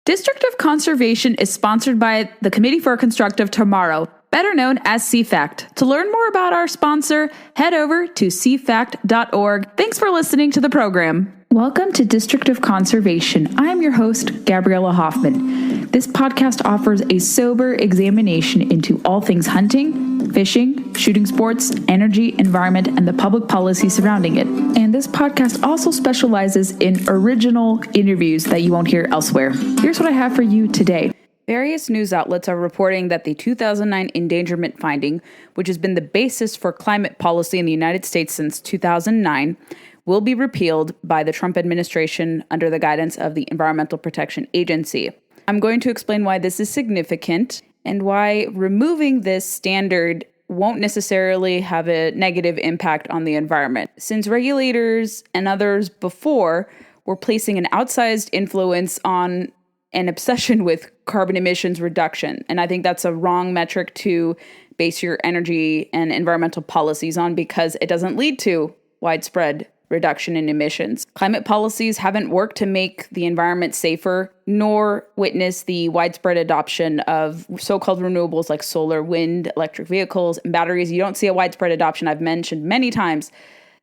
District of Conservation is sponsored by the Committee for a Constructive Tomorrow, better known as CFACT. To learn more about our sponsor, head over to cfact.org. Thanks for listening to the program. Welcome to District of Conservation. I'm your host, Gabriella Hoffman. This podcast offers a sober examination into all things hunting, fishing, shooting sports, energy, environment, and the public policy surrounding it. And this podcast also specializes in original interviews that you won't hear elsewhere. Here's what I have for you today. Various news outlets are reporting that the 2009 endangerment finding, which has been the basis for climate policy in the United States since 2009, will be repealed by the Trump administration under the guidance of the Environmental Protection Agency. I'm going to explain why this is significant and why removing this standard won't necessarily have a negative impact on the environment, since regulators and others before were placing an outsized influence on an obsession with carbon emissions reduction. And I think that's a wrong metric to base your energy and environmental policies on because it doesn't lead to widespread reduction in emissions. Climate policies haven't worked to make the environment safer, nor witness the widespread adoption of so-called renewables like solar, wind, electric vehicles, and batteries. You don't see a widespread adoption. I've mentioned many times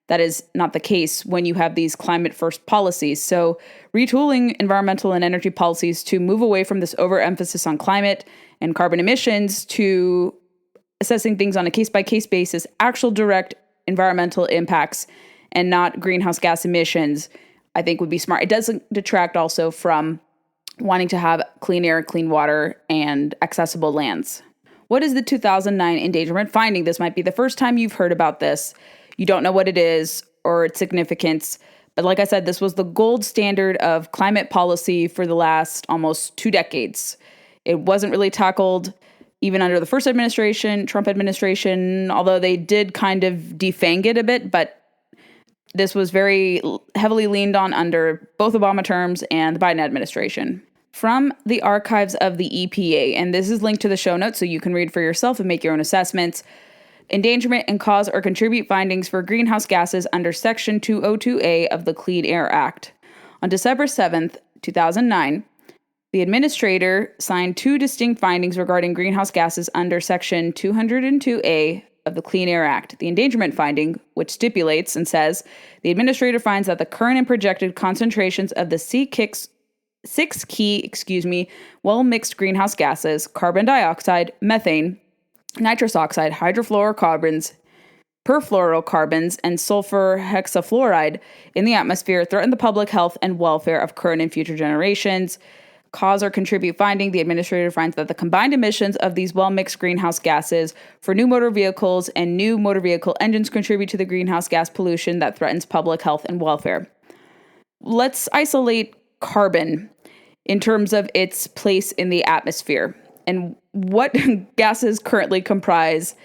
that is not the case when you have these climate-first policies. So retooling environmental and energy policies to move away from this overemphasis on climate and carbon emissions to assessing things on a case-by-case basis, actual direct environmental impacts, and not greenhouse gas emissions, I think would be smart. It doesn't detract also from wanting to have clean air, clean water, and accessible lands. What is the 2009 endangerment finding? This might be the first time you've heard about this. You don't know what it is or its significance. But like I said, this was the gold standard of climate policy for the last almost 2 decades. It wasn't really tackled even under the first administration, Trump administration, although they did kind of defang it a bit, but this was very heavily leaned on under both Obama terms and the Biden administration. From the archives of the EPA, and this is linked to the show notes so you can read for yourself and make your own assessments, endangerment and cause or contribute findings for greenhouse gases under Section 202A of the Clean Air Act. On December 7th, 2009, the administrator signed 2 distinct findings regarding greenhouse gases under Section 202A of the Clean Air Act. The endangerment finding, which stipulates and says, the administrator finds that the current and projected concentrations of the six key well-mixed greenhouse gases, carbon dioxide, methane, nitrous oxide, hydrofluorocarbons, perfluorocarbons, and sulfur hexafluoride in the atmosphere threaten the public health and welfare of current and future generations. Cause or contribute finding, the administrator finds that the combined emissions of these well-mixed greenhouse gases for new motor vehicles and new motor vehicle engines contribute to the greenhouse gas pollution that threatens public health and welfare. Let's isolate carbon in terms of its place in the atmosphere and what gases currently comprise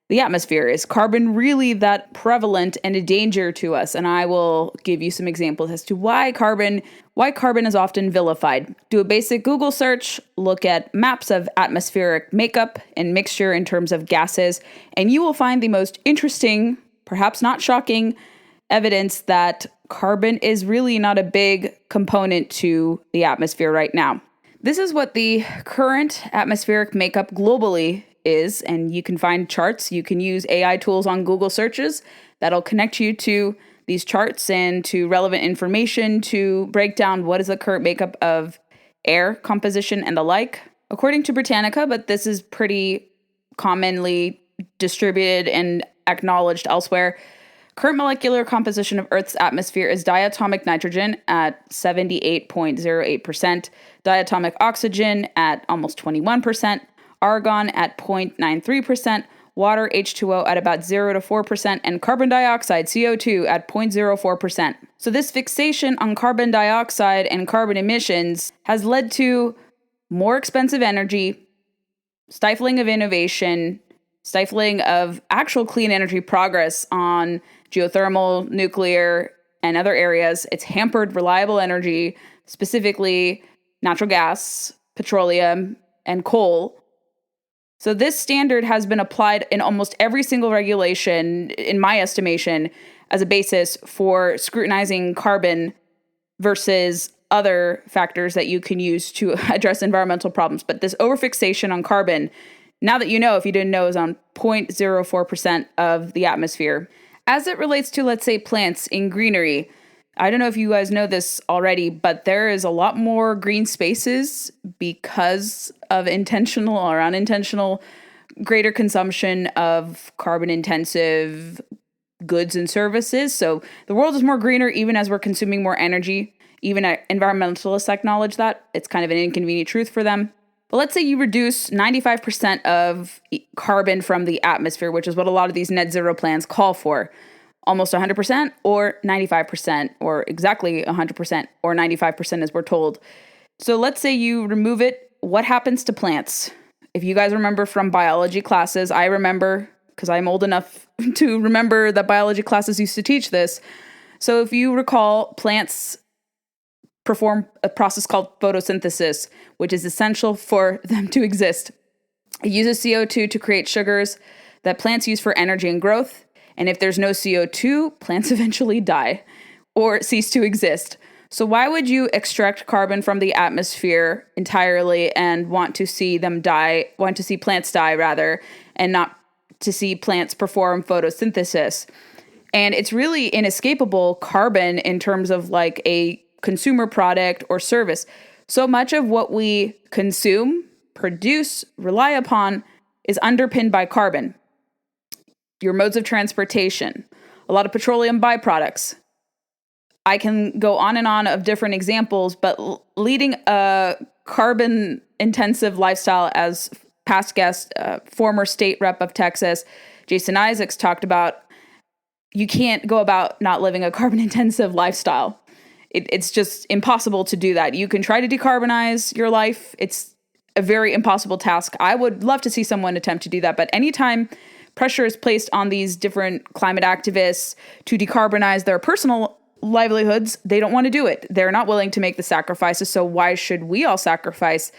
the atmosphere. Is carbon really that prevalent and a danger to us? And I will give you some examples as to why carbon is often vilified. Do a basic Google search, look at maps of atmospheric makeup and mixture in terms of gases, and you will find the most interesting, perhaps not shocking, evidence that carbon is really not a big component to the atmosphere right now. This is what the current atmospheric makeup globally is, and you can find charts. You can use AI tools on Google searches that'll connect you to these charts and to relevant information to break down what is the current makeup of air composition and the like. According to Britannica, but this is pretty commonly distributed and acknowledged elsewhere, current molecular composition of Earth's atmosphere is diatomic nitrogen at 78.08%, diatomic oxygen at almost 21%, argon at 0.93%, water H2O at about 0 to 4%, and carbon dioxide CO2 at 0.04%. So this fixation on carbon dioxide and carbon emissions has led to more expensive energy, stifling of innovation, stifling of actual clean energy progress on geothermal, nuclear, and other areas. It's hampered reliable energy, specifically natural gas, petroleum, and coal. So this standard has been applied in almost every single regulation, in my estimation, as a basis for scrutinizing carbon versus other factors that you can use to address environmental problems. But this overfixation on carbon, now that you know, if you didn't know, is on 0.04% of the atmosphere. As it relates to, let's say, plants in greenery, I don't know if you guys know this already, but there is a lot more green spaces because of intentional or unintentional greater consumption of carbon-intensive goods and services. So the world is more greener even as we're consuming more energy. Even environmentalists acknowledge that. It's kind of an inconvenient truth for them. But let's say you reduce 95% of carbon from the atmosphere, which is what a lot of these net zero plans call for. Almost 100% or 95% or exactly 100% or 95% as we're told. So let's say you remove it. What happens to plants? If you guys remember from biology classes, I remember because I'm old enough to remember that biology classes used to teach this. So if you recall, plants perform a process called photosynthesis, which is essential for them to exist. It uses CO2 to create sugars that plants use for energy and growth. And if there's no CO2, plants eventually die or cease to exist. So why would you extract carbon from the atmosphere entirely and want to see plants die rather, and not to see plants perform photosynthesis? And it's really inescapable carbon in terms of like a consumer product or service. So much of what we consume, produce, rely upon is underpinned by carbon. Your modes of transportation, a lot of petroleum byproducts. I can go on and on of different examples, but leading a carbon-intensive lifestyle, as past guest, former state rep of Texas, Jason Isaacs, talked about, you can't go about not living a carbon-intensive lifestyle. It's just impossible to do that. You can try to decarbonize your life. It's a very impossible task. I would love to see someone attempt to do that, but anytime pressure is placed on these different climate activists to decarbonize their personal livelihoods, they don't want to do it. They're not willing to make the sacrifices. So why should we all sacrifice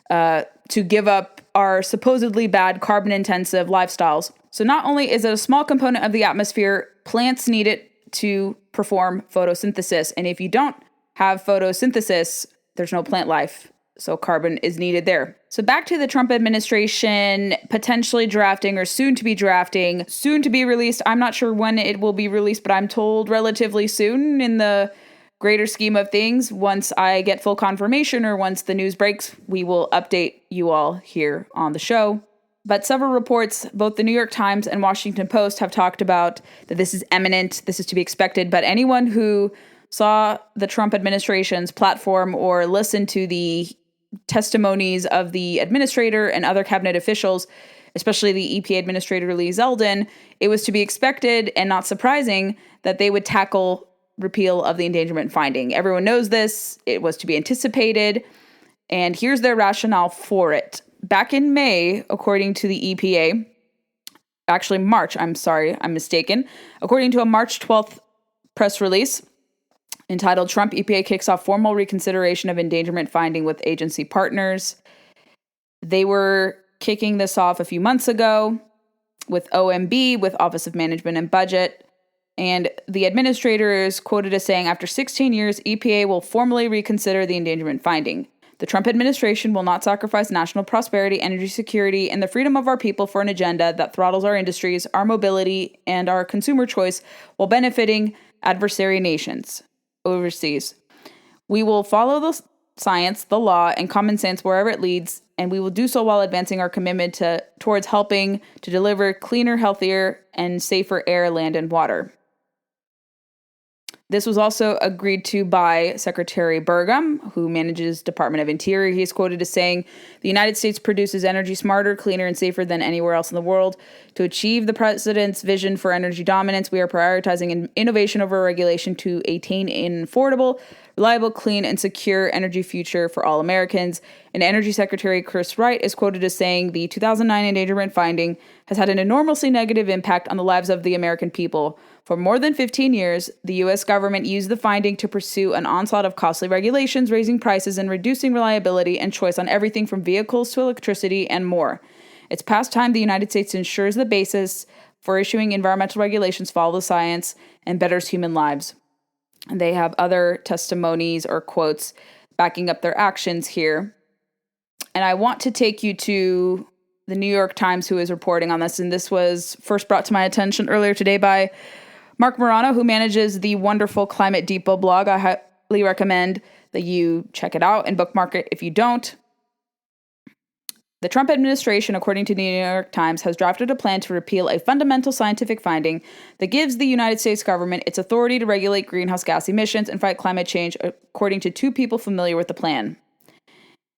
to give up our supposedly bad carbon-intensive lifestyles? So not only is it a small component of the atmosphere, plants need it to perform photosynthesis. And if you don't have photosynthesis, there's no plant life. So carbon is needed there. So back to the Trump administration potentially drafting or soon to be released. I'm not sure when it will be released, but I'm told relatively soon in the greater scheme of things. Once I get full confirmation or once the news breaks, we will update you all here on the show. But several reports, both the New York Times and Washington Post, have talked about that this is imminent, this is to be expected. But anyone who saw the Trump administration's platform or listened to the testimonies of the administrator and other cabinet officials, especially the EPA Administrator Lee Zeldin, it was to be expected and not surprising that they would tackle repeal of the endangerment finding. Everyone knows this. It was to be anticipated. And here's their rationale for it. Back in May, according to the EPA, actually March, I'm mistaken. According to a March 12th press release entitled Trump EPA Kicks Off Formal Reconsideration of Endangerment Finding with Agency Partners. They were kicking this off a few months ago with OMB, with Office of Management and Budget. And the administrator is quoted as saying, after 16 years, EPA will formally reconsider the endangerment finding. The Trump administration will not sacrifice national prosperity, energy security, and the freedom of our people for an agenda that throttles our industries, our mobility, and our consumer choice while benefiting adversary nations overseas. We will follow the science, the law, and common sense wherever it leads, and we will do so while advancing our commitment towards helping to deliver cleaner, healthier, and safer air, land, and water. This was also agreed to by Secretary Burgum, who manages Department of Interior. He is quoted as saying, the United States produces energy smarter, cleaner, and safer than anywhere else in the world. To achieve the president's vision for energy dominance, we are prioritizing innovation over regulation to attain an affordable, reliable, clean, and secure energy future for all Americans. And Energy Secretary Chris Wright is quoted as saying, the 2009 endangerment finding has had an enormously negative impact on the lives of the American people. For more than 15 years, the U.S. government used the finding to pursue an onslaught of costly regulations, raising prices and reducing reliability and choice on everything from vehicles to electricity and more. It's past time the United States ensures the basis for issuing environmental regulations follow the science and betters human lives. And they have other testimonies or quotes backing up their actions here. And I want to take you to the New York Times, who is reporting on this. And this was first brought to my attention earlier today by Mark Morano, who manages the wonderful Climate Depot blog. I highly recommend that you check it out and bookmark it if you don't. The Trump administration, according to the New York Times, has drafted a plan to repeal a fundamental scientific finding that gives the United States government its authority to regulate greenhouse gas emissions and fight climate change, according to two people familiar with the plan.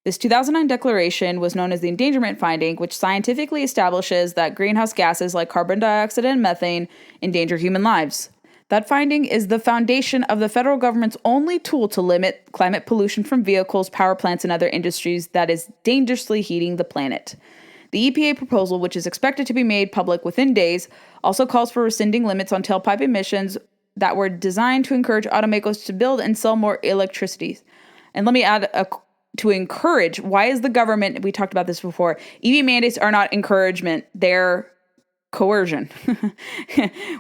This 2009 declaration was known as the Endangerment finding, which scientifically establishes that greenhouse gases like carbon dioxide and methane endanger human lives. That finding is the foundation of the federal government's only tool to limit climate pollution from vehicles, power plants, and other industries that is dangerously heating the planet. The EPA proposal, which is expected to be made public within days, also calls for rescinding limits on tailpipe emissions that were designed to encourage automakers to build and sell more electricity. And let me add to encourage. Why is the government, we talked about this before, EV mandates are not encouragement, they're coercion.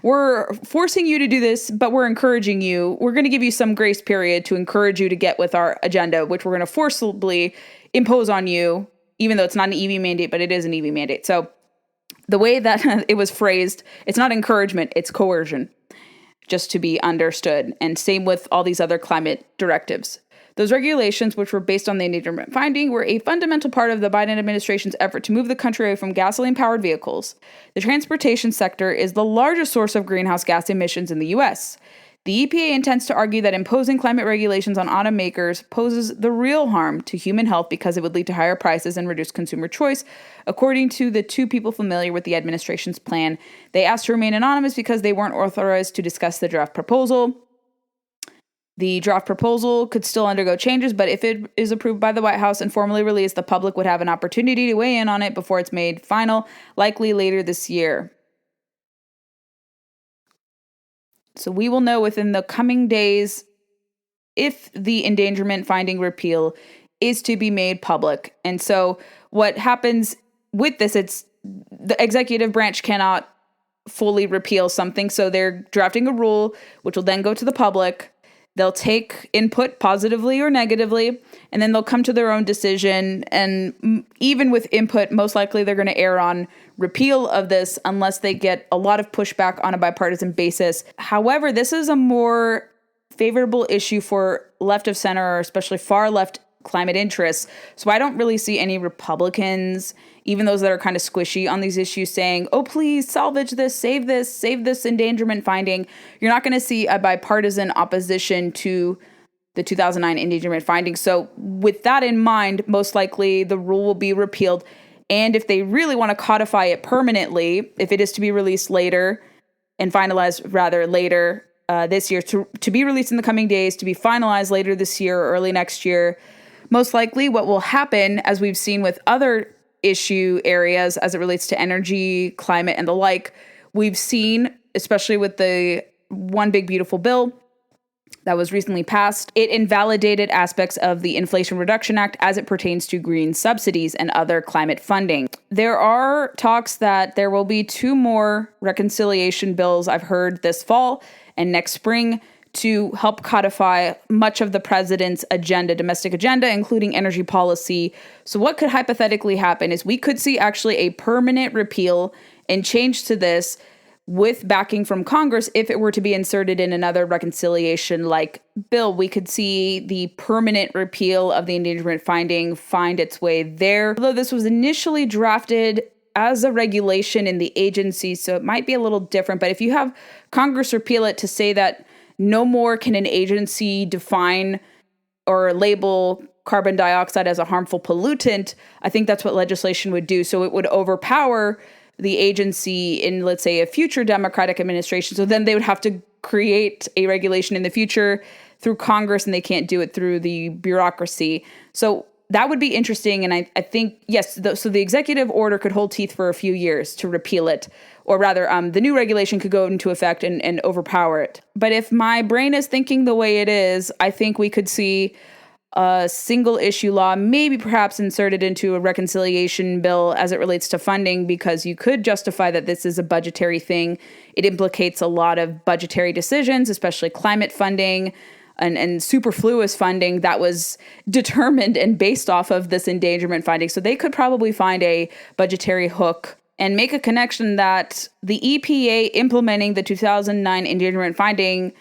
We're forcing you to do this, but we're encouraging you. We're going to give you some grace period to encourage you to get with our agenda, which we're going to forcibly impose on you, even though it's not an EV mandate, but it is an EV mandate. So the way that it was phrased, it's not encouragement, it's coercion, just to be understood. And same with all these other climate directives. Those regulations, which were based on the endangerment finding, were a fundamental part of the Biden administration's effort to move the country away from gasoline-powered vehicles. The transportation sector is the largest source of greenhouse gas emissions in the U.S. The EPA intends to argue that imposing climate regulations on automakers poses the real harm to human health because it would lead to higher prices and reduced consumer choice, according to the two people familiar with the administration's plan. They asked to remain anonymous because they weren't authorized to discuss the draft proposal. The draft proposal could still undergo changes, but if it is approved by the White House and formally released, the public would have an opportunity to weigh in on it before it's made final, likely later this year. So we will know within the coming days if the endangerment finding repeal is to be made public. And so what happens with this, it's the executive branch cannot fully repeal something. So they're drafting a rule, which will then go to the public. They'll take input positively or negatively, and then they'll come to their own decision. And even with input, most likely they're going to err on repeal of this unless they get a lot of pushback on a bipartisan basis. However, this is a more favorable issue for left of center, or especially far left climate interests. So I don't really see any Republicans, even those that are kind of squishy on these issues, saying, oh, please salvage this, save this endangerment finding. You're not going to see a bipartisan opposition to the 2009 endangerment finding. So with that in mind, most likely the rule will be repealed. And if they really want to codify it permanently, if it is to be released later and finalized rather later this year, to be released in the coming days, to be finalized later this year or early next year, most likely what will happen, as we've seen with other issue areas as it relates to energy, climate, and the like, we've seen, especially with the One Big Beautiful Bill that was recently passed, it invalidated aspects of the Inflation Reduction Act as it pertains to green subsidies and other climate funding. There are talks that there will be 2 more reconciliation bills I've heard this fall and next spring to help codify much of the president's agenda, domestic agenda, including energy policy. So what could hypothetically happen is we could see actually a permanent repeal and change to this with backing from Congress. If it were to be inserted in another reconciliation-like bill, we could see the permanent repeal of the endangerment finding find its way there. Although this was initially drafted as a regulation in the agency, so it might be a little different. But if you have Congress repeal it to say that no more can an agency define or label carbon dioxide as a harmful pollutant, I think that's what legislation would do. So it would overpower the agency in, let's say, a future Democratic administration. So then they would have to create a regulation in the future through Congress, and they can't do it through the bureaucracy. So that would be interesting. And I think, yes, so the executive order could hold teeth for a few years to repeal it. Or rather, the new regulation could go into effect and overpower it. But if my brain is thinking the way it is, I think we could see a single issue law, maybe perhaps inserted into a reconciliation bill as it relates to funding, because you could justify that this is a budgetary thing. It implicates a lot of budgetary decisions, especially climate funding and superfluous funding that was determined and based off of this endangerment finding. So they could probably find a budgetary hook and make a connection that the EPA implementing the 2009 endangerment finding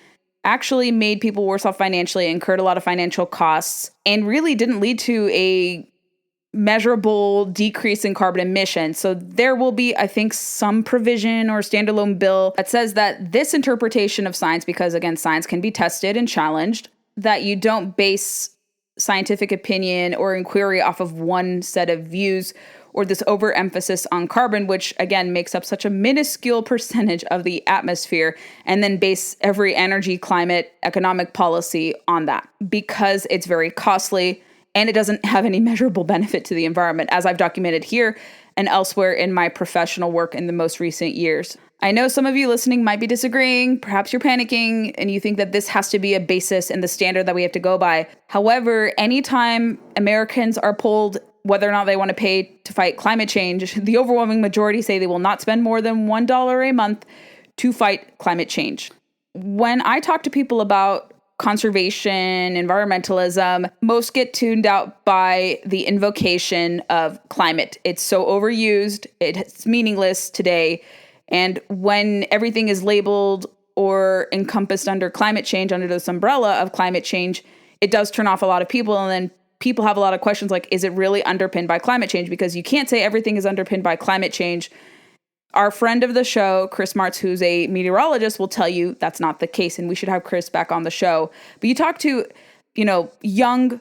actually made people worse off financially, incurred a lot of financial costs, and really didn't lead to a measurable decrease in carbon emissions. So there will be, I think, some provision or standalone bill that says that this interpretation of science, because again, science can be tested and challenged, that you don't base scientific opinion or inquiry off of one set of views or this overemphasis on carbon, which again makes up such a minuscule percentage of the atmosphere, and then base every energy, climate, economic policy on that, because it's very costly and it doesn't have any measurable benefit to the environment, as I've documented here and elsewhere in my professional work in the most recent years. I know some of you listening might be disagreeing, perhaps you're panicking, and you think that this has to be a basis and the standard that we have to go by. However, anytime Americans are polled whether or not they want to pay to fight climate change, the overwhelming majority say they will not spend more than $1 a month to fight climate change. When I talk to people about conservation, environmentalism, most get tuned out by the invocation of climate. It's so overused, it's meaningless today. And when everything is labeled or encompassed under climate change, under this umbrella of climate change, it does turn off a lot of people. And then people have a lot of questions like, is it really underpinned by climate change? Because you can't say everything is underpinned by climate change. Our friend of the show, Chris Martz, who's a meteorologist, will tell you that's not the case, and we should have Chris back on the show. But you talk to, young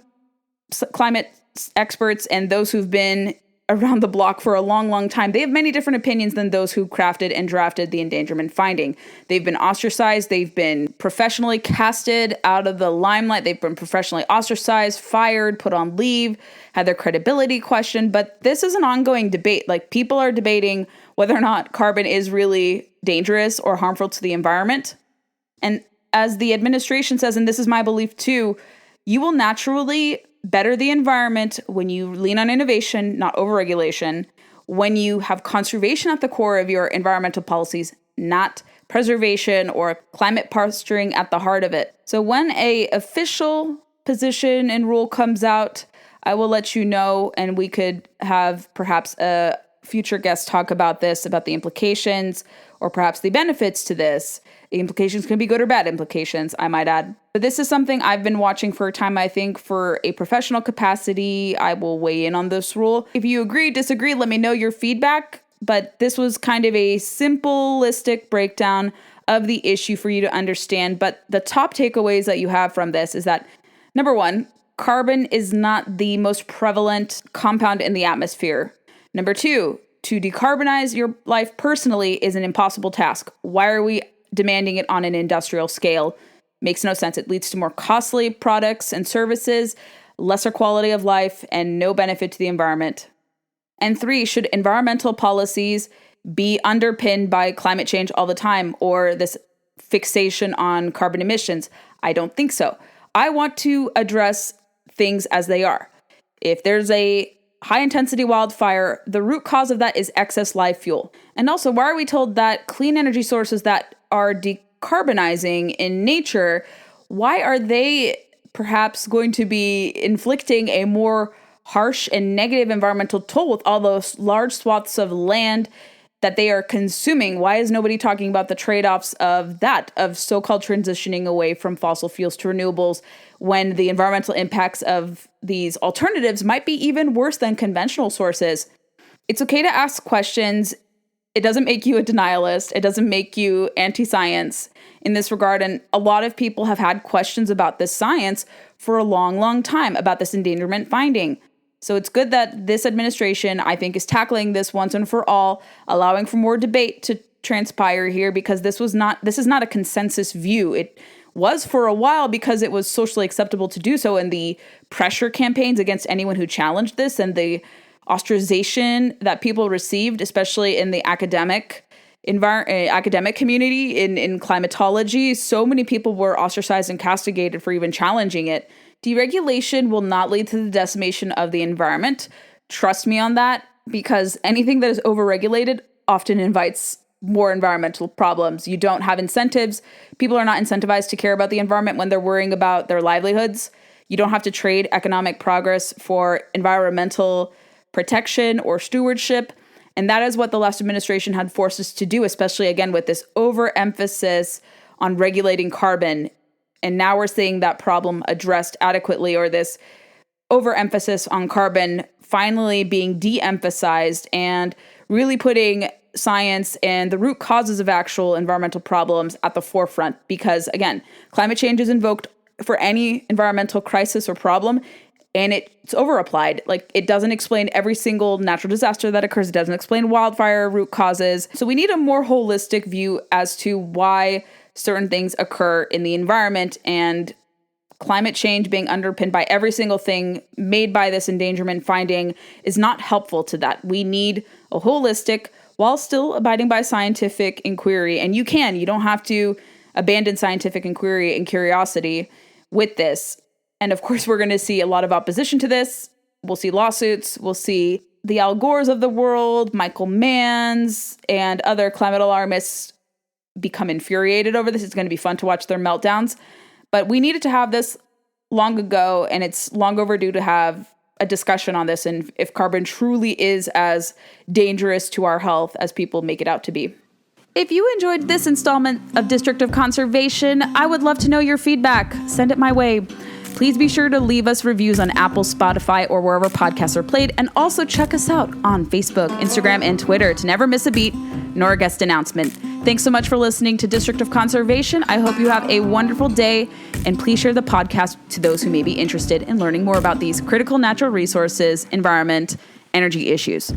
climate experts and those who've been around the block for a long, long time, they have many different opinions than those who crafted and drafted the endangerment finding. They've been ostracized. They've been professionally casted out of the limelight. They've been professionally ostracized, fired, put on leave, had their credibility questioned. But this is an ongoing debate. Like, people are debating whether or not carbon is really dangerous or harmful to the environment. And as the administration says, and this is my belief too, you will naturally better the environment when you lean on innovation, not overregulation, when you have conservation at the core of your environmental policies, not preservation or climate posturing at the heart of it. So when a official position and rule comes out, I will let you know, and we could have perhaps a future guest talk about this, about the implications or perhaps the benefits to this. The implications can be good or bad implications, I might add. But this is something I've been watching for a time. I think for a professional capacity, I will weigh in on this rule. If you agree, disagree, let me know your feedback. But this was kind of a simplistic breakdown of the issue for you to understand. But the top takeaways that you have from this is that, number one, carbon is not the most prevalent compound in the atmosphere. Number two, to decarbonize your life personally is an impossible task. Why are we demanding it on an industrial scale? Makes no sense. It leads to more costly products and services, lesser quality of life, and no benefit to the environment. And three, should environmental policies be underpinned by climate change all the time, or this fixation on carbon emissions? I don't think so. I want to address things as they are. If there's a high-intensity wildfire, the root cause of that is excess live fuel. And also, why are we told that clean energy sources that are decarbonizing in nature, why are they perhaps going to be inflicting a more harsh and negative environmental toll with all those large swaths of land that they are consuming? Why is nobody talking about the trade-offs of that, of so-called transitioning away from fossil fuels to renewables, when the environmental impacts of these alternatives might be even worse than conventional sources? It's okay to ask questions. It doesn't make you a denialist. It doesn't make you anti-science in this regard. And a lot of people have had questions about this science for a long, long time, about this endangerment finding. So it's good that this administration, I think, is tackling this once and for all, allowing for more debate to transpire here, because this is not a consensus view. It was for a while because it was socially acceptable to do so, and the pressure campaigns against anyone who challenged this and the ostracization that people received, especially in the academic community in climatology. So many people were ostracized and castigated for even challenging it. Deregulation will not lead to the decimation of the environment. Trust me on that, because anything that is overregulated often invites more environmental problems. You don't have incentives. People are not incentivized to care about the environment when they're worrying about their livelihoods. You don't have to trade economic progress for environmental protection or stewardship. And that is what the last administration had forced us to do, especially again with this overemphasis on regulating carbon. And now we're seeing that problem addressed adequately, or this overemphasis on carbon finally being de-emphasized and really putting science and the root causes of actual environmental problems at the forefront. Because again, climate change is invoked for any environmental crisis or problem, and it's overapplied. Like, it doesn't explain every single natural disaster that occurs. It doesn't explain wildfire root causes. So we need a more holistic view as to why certain things occur in the environment, and climate change being underpinned by every single thing made by this endangerment finding is not helpful to that. We need a holistic, while still abiding by scientific inquiry. And you don't have to abandon scientific inquiry and curiosity with this. And of course, we're going to see a lot of opposition to this. We'll see lawsuits. We'll see the Al Gores of the world, Michael Manns, and other climate alarmists become infuriated over this. It's going to be fun to watch their meltdowns. But we needed to have this long ago, and it's long overdue to have a discussion on this and if carbon truly is as dangerous to our health as people make it out to be. If you enjoyed this installment of District of Conservation, I would love to know your feedback. Send it my way. Please be sure to leave us reviews on Apple, Spotify, or wherever podcasts are played, and also check us out on Facebook, Instagram, and Twitter to never miss a beat nor a guest announcement. Thanks so much for listening to District of Conservation. I hope you have a wonderful day, and please share the podcast to those who may be interested in learning more about these critical natural resources, environment, energy issues.